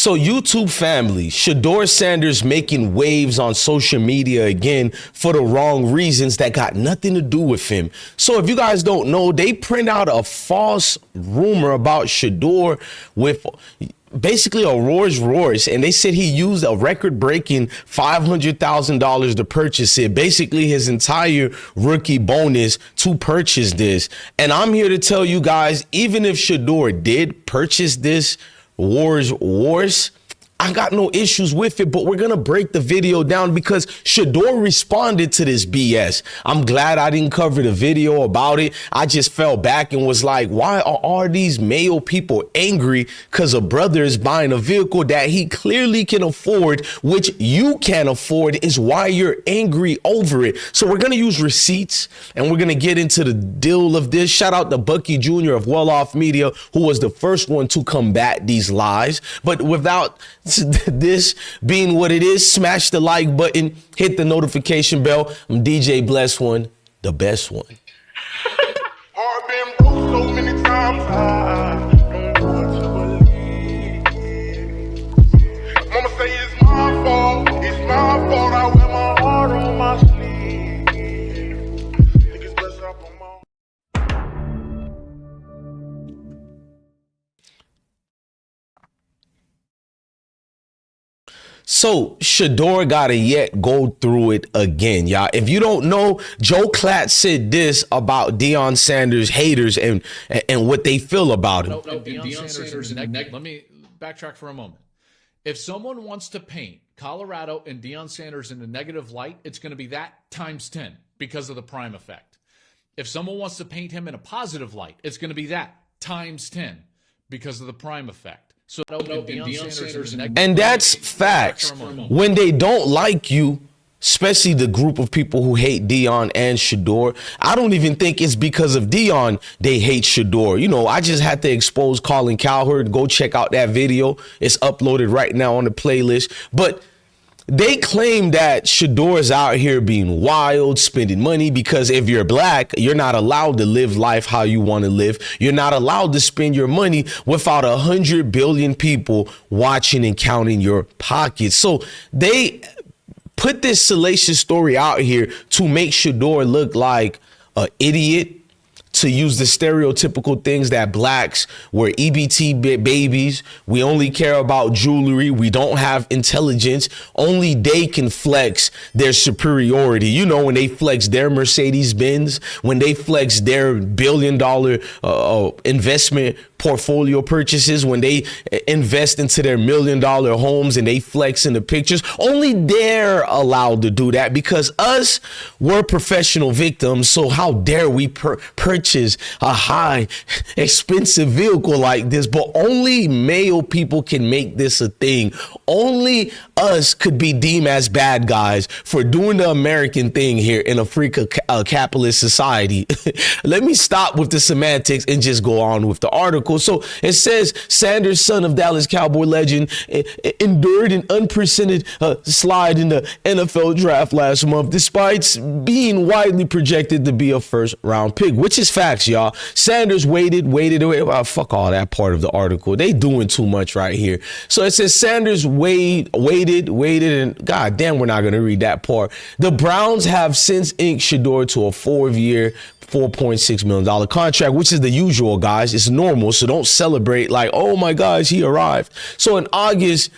So YouTube family, Shedeur Sanders making waves on social media again for the wrong reasons that got nothing to do with him. So if you guys don't know, they print out a false rumor about Shedeur with basically a Rolls Royce, and they said he used a record-breaking $500,000 to purchase it, basically his entire rookie bonus to purchase this. And I'm here to tell you guys, even if Shedeur did purchase this Rolls, I got no issues with it, but we're going to break the video down because Shedeur responded to this BS. I'm glad I didn't cover the video about it. I just fell back and was like, why are all these male people angry because a brother is buying a vehicle that he clearly can afford, which you can't afford, is why you're angry over it. So we're going to use receipts and we're going to get into the deal of this. Shout out to Bucky Jr. of Well Off Media, who was the first one to combat these lies. But without this being what it is, smash the like button, hit the notification bell. I'm DJ Blessone, the best one. I've been broke so many times, I don't know what to believe. Mama say it's my fault, I wear my heart on my sleeve. Niggas bless up on my... So Shedeur gotta yet go through it again, y'all. If you don't know, Joe Klatt said this about Deion Sanders haters and what they feel about him. No, Deion Sanders let me backtrack for a moment. If someone wants to paint Colorado and Deion Sanders in a negative light, it's going to be that times 10 because of the prime effect. If someone wants to paint him in a positive light, it's going to be that times 10 because of the prime effect. So Deion Sanders and that's facts. When they don't like you, especially the group of people who hate Deion and Shedeur, I don't even think it's because of Deion they hate Shedeur. You know, I just had to expose Colin Cowherd. Go check out that video. It's uploaded right now on the playlist. But they claim that Shedeur is out here being wild, spending money, because if you're black, you're not allowed to live life how you want to live. You're not allowed to spend your money without 100 billion people watching and counting your pockets. So they put this salacious story out here to make Shedeur look like an idiot, to use the stereotypical things that blacks were EBT babies. We only care about jewelry. We don't have intelligence. Only they can flex their superiority. You know, when they flex their Mercedes Benz, when they flex their $1 billion investment portfolio purchases, when they invest into their $1 million homes and they flex in the pictures, only they're allowed to do that because us, we're professional victims. So how dare we purchase a high expensive vehicle like this? But only male people can make this a thing. Only us could be deemed as bad guys for doing the American thing here in a free capitalist society. Let me stop with the semantics and just go on with the article. So it says Sanders, son of Dallas Cowboy legend, endured an unprecedented slide in the NFL draft last month, despite being widely projected to be a first-round pick, which is facts, y'all. Sanders waited. Well, fuck all that part of the article. They doing too much right here. So it says Sanders waited, and god damn, we're not going to read that part. The Browns have since inked Shedeur to a 4-year, $4.6 million contract, which is the usual, guys. It's normal. So don't celebrate like, oh my gosh, he arrived. So in August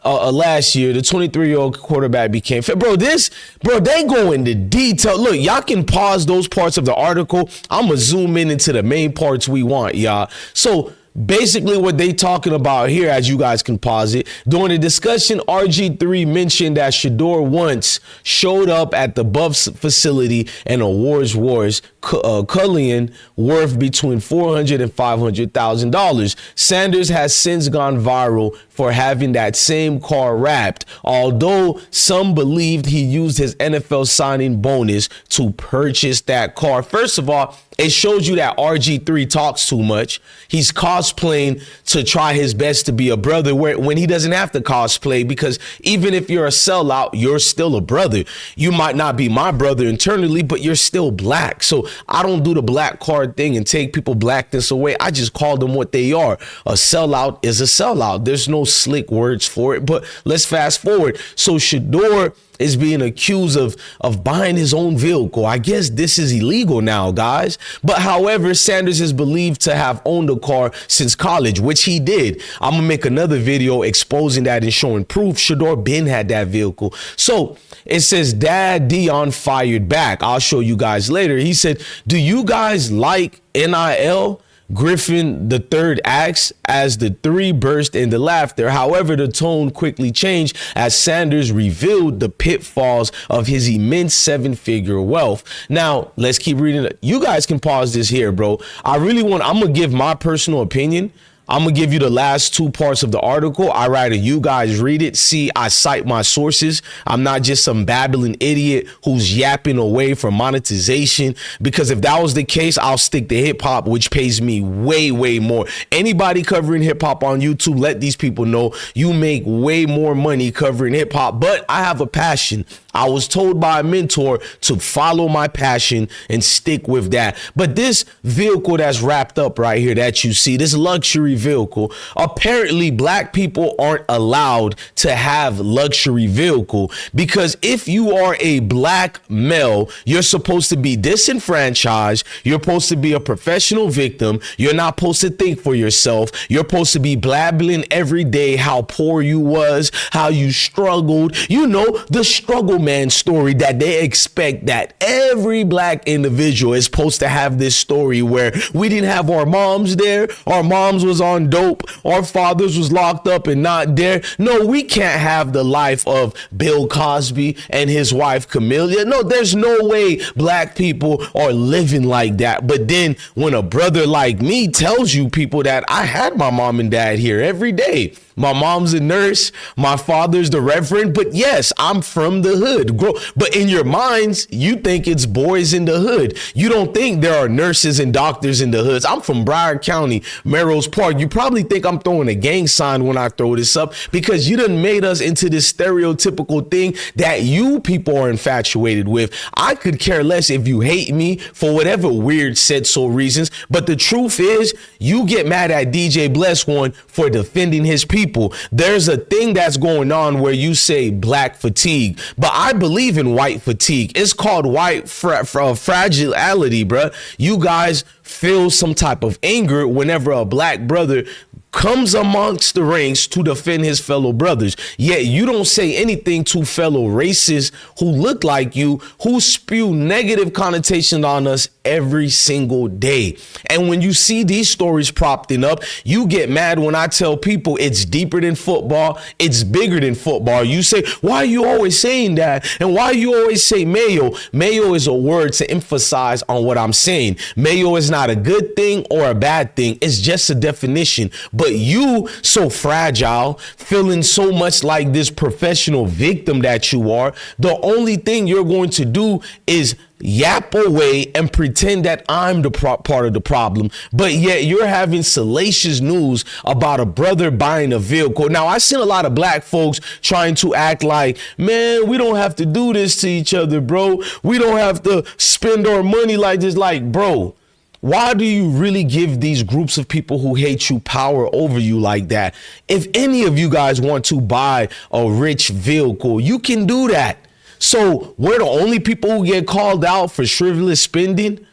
last year, the 23-year-old quarterback became fit. They go into detail. Look, y'all can pause those parts of the article. I'm going to zoom into the main parts we want, y'all. So basically what they talking about here, as you guys can pause it, during the discussion, RG3 mentioned that Shedeur once showed up at the Buffs facility and a Rolls Cullinan worth between $400,000 and $500,000. Sanders has since gone viral for having that same car wrapped, although some believed he used his NFL signing bonus to purchase that car. First of all, it shows you that RG3 talks too much. He's cosplaying to try his best to be a brother when he doesn't have to cosplay, because even if you're a sellout, you're still a brother. You might not be my brother internally, but you're still black. So I don't do the black card thing and take people blackness away. I just call them what they are. A sellout is a sellout. There's no slick words for it, but let's fast forward. So Shedeur is being accused of buying his own vehicle. I guess this is illegal now, guys. But however, Sanders is believed to have owned a car since college, which he did. I'm gonna make another video exposing that and showing proof Shedeur Ben had that vehicle. So it says Dad Dion fired back. I'll show you guys later. He said, do you guys like NIL? Griffin III acts as the three burst into laughter. However, the tone quickly changed as Sanders revealed the pitfalls of his immense seven-figure wealth. Now, let's keep reading. You guys can pause this here, bro. I'm going to give my personal opinion. I'm going to give you the last two parts of the article. I rather you guys read it. See, I cite my sources. I'm not just some babbling idiot who's yapping away for monetization, because if that was the case, I'll stick to hip hop, which pays me way, way more. Anybody covering hip hop on YouTube, let these people know you make way more money covering hip hop. But I have a passion. I was told by a mentor to follow my passion and stick with that. But this vehicle that's wrapped up right here that you see, this luxury vehicle, apparently black people aren't allowed to have luxury vehicle, because if you are a black male, you're supposed to be disenfranchised. You're supposed to be a professional victim. You're not supposed to think for yourself. You're supposed to be blabbling every day how poor you was, how you struggled, you know, the struggle man story that they expect that every black individual is supposed to have. This story where we didn't have our moms there, our moms was on dope, our fathers was locked up and not there. No, we can't have the life of Bill Cosby and his wife Camellia. No, there's no way black people are living like that. But then when a brother like me tells you people that I had my mom and dad here every day, my mom's a nurse, my father's the reverend, but yes, I'm from the hood. But in your minds, you think it's boys in the hood. You don't think there are nurses and doctors in the hoods. I'm from Broward County, Melrose Park. You probably think I'm throwing a gang sign when I throw this up, because you done made us into this stereotypical thing that you people are infatuated with. I could care less if you hate me for whatever weird said so reasons, but the truth is you get mad at DJ Blessone for defending his people. There's a thing that's going on where you say black fatigue, but I believe in white fatigue. It's called white fragility, bruh. You guys feel some type of anger whenever a black brother comes amongst the ranks to defend his fellow brothers. Yet you don't say anything to fellow racists who look like you, who spew negative connotations on us every single day. And when you see these stories propping up, you get mad when I tell people it's deeper than football, it's bigger than football. You say, why are you always saying that? And why you always say mayo? Mayo is a word to emphasize on what I'm saying. Mayo is not a good thing or a bad thing. It's just a definition. But you, so fragile, feeling so much like this professional victim that you are, the only thing you're going to do is yap away and pretend that I'm the part of the problem. But yet you're having salacious news about a brother buying a vehicle. Now, I've seen a lot of black folks trying to act like, man, we don't have to do this to each other, bro. We don't have to spend our money like this. Like, bro, why do you really give these groups of people who hate you power over you like that? If any of you guys want to buy a rich vehicle, you can do that. So we're the only people who get called out for frivolous spending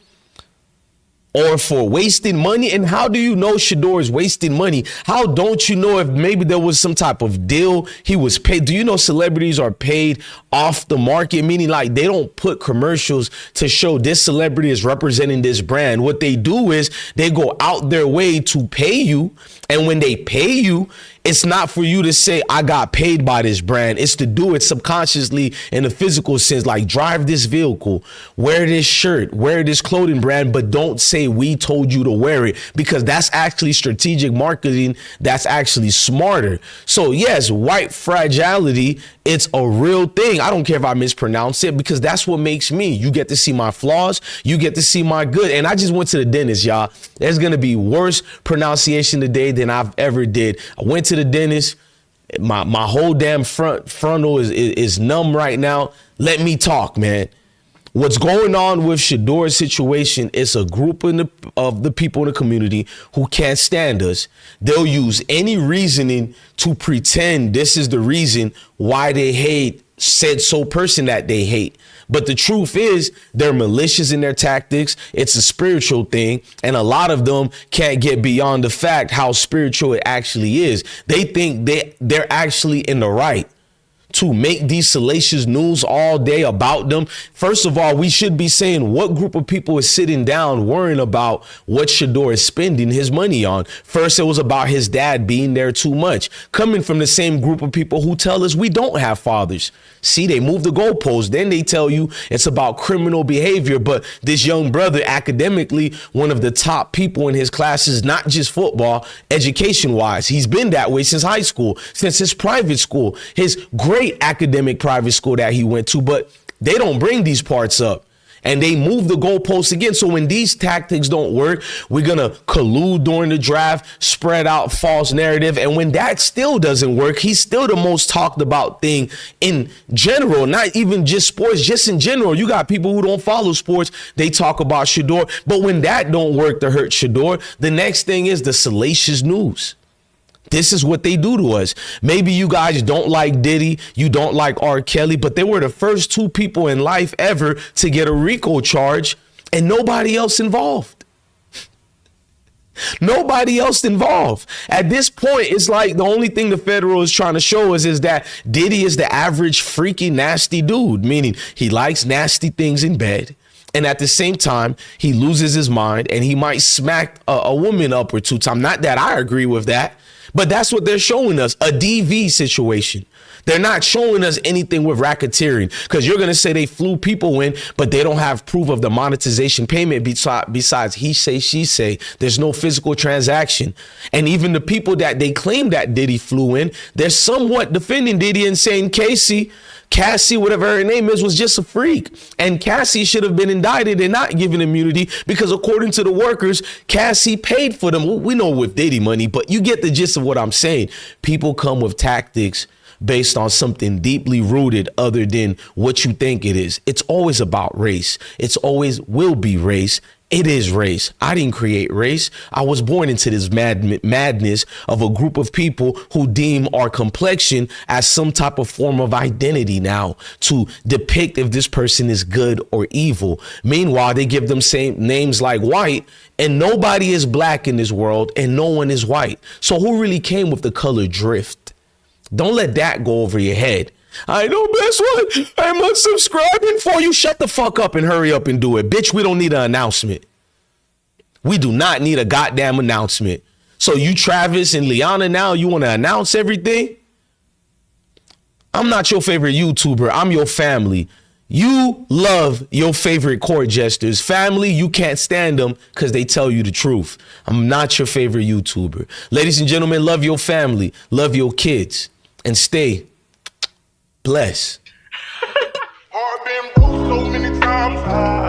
or for wasting money? And how do you know Shedeur is wasting money? How don't you know if maybe there was some type of deal he was paid? Do you know celebrities are paid off the market, meaning like they don't put commercials to show this celebrity is representing this brand? What they do is they go out their way to pay you. And when they pay you, it's not for you to say, I got paid by this brand. It's to do it subconsciously in a physical sense, like drive this vehicle, wear this shirt, wear this clothing brand, but don't say we told you to wear it, because that's actually strategic marketing. That's actually smarter. So yes, white fragility, it's a real thing. I don't care if I mispronounce it, because that's what makes me. You get to see my flaws. You get to see my good. And I just went to the dentist, y'all. There's going to be worse pronunciation today than I've ever did. I went to the dentist. My whole damn frontal is numb right now. Let me talk, man. What's going on with Shedeur's situation is a group of the people in the community who can't stand us. They'll use any reasoning to pretend this is the reason why they hate said so person that they hate. But the truth is they're malicious in their tactics. It's a spiritual thing. And a lot of them can't get beyond the fact how spiritual it actually is. They think they're actually in the right to make these salacious news all day about them. First of all, we should be saying what group of people is sitting down worrying about what Shedeur is spending his money on. First, it was about his dad being there too much, coming from the same group of people who tell us we don't have fathers. See, they move the goalposts. Then they tell you it's about criminal behavior. But this young brother, academically, one of the top people in his classes, not just football, education wise. He's been that way since high school, since his private school, his great academic private school that he went to. But they don't bring these parts up. And they move the goalposts again. So when these tactics don't work, we're going to collude during the draft, spread out false narrative. And when that still doesn't work, he's still the most talked about thing in general, not even just sports, just in general. You got people who don't follow sports. They talk about Shedeur. But when that don't work to hurt Shedeur, the next thing is the salacious news. This is what they do to us. Maybe you guys don't like Diddy, you don't like R. Kelly, but they were the first two people in life ever to get a RICO charge and nobody else involved. Nobody else involved. At this point, it's like the only thing the federal is trying to show us is that Diddy is the average freaky, nasty dude, meaning he likes nasty things in bed. And at the same time, he loses his mind and he might smack a woman up or two times. Not that I agree with that. But that's what they're showing us, a DV situation. They're not showing us anything with racketeering, because you're going to say they flew people in, but they don't have proof of the monetization payment besides he say, she say. There's no physical transaction. And even the people that they claim that Diddy flew in, they're somewhat defending Diddy and saying Cassie, whatever her name is, was just a freak. And Cassie should have been indicted and not given immunity because according to the workers, Cassie paid for them. We know with Diddy money, but you get the gist of what I'm saying. People come with tactics based on something deeply rooted other than what you think it is. It's always about race. It's always will be race. It is race. I didn't create race. I was born into this madness of a group of people who deem our complexion as some type of form of identity now to depict if this person is good or evil. Meanwhile, they give them same names like white, and nobody is black in this world and no one is white. So who really came with the color drift? Don't let that go over your head. I know best one. I'm unsubscribing for you. Shut the fuck up and hurry up and do it. Bitch, we don't need an announcement. We do not need a goddamn announcement. So you, Travis and Liana, now you want to announce everything? I'm not your favorite YouTuber. I'm your family. You love your favorite court jesters. Family, you can't stand them because they tell you the truth. I'm not your favorite YouTuber. Ladies and gentlemen, love your family. Love your kids. And stay blessed. I've been broke so many times.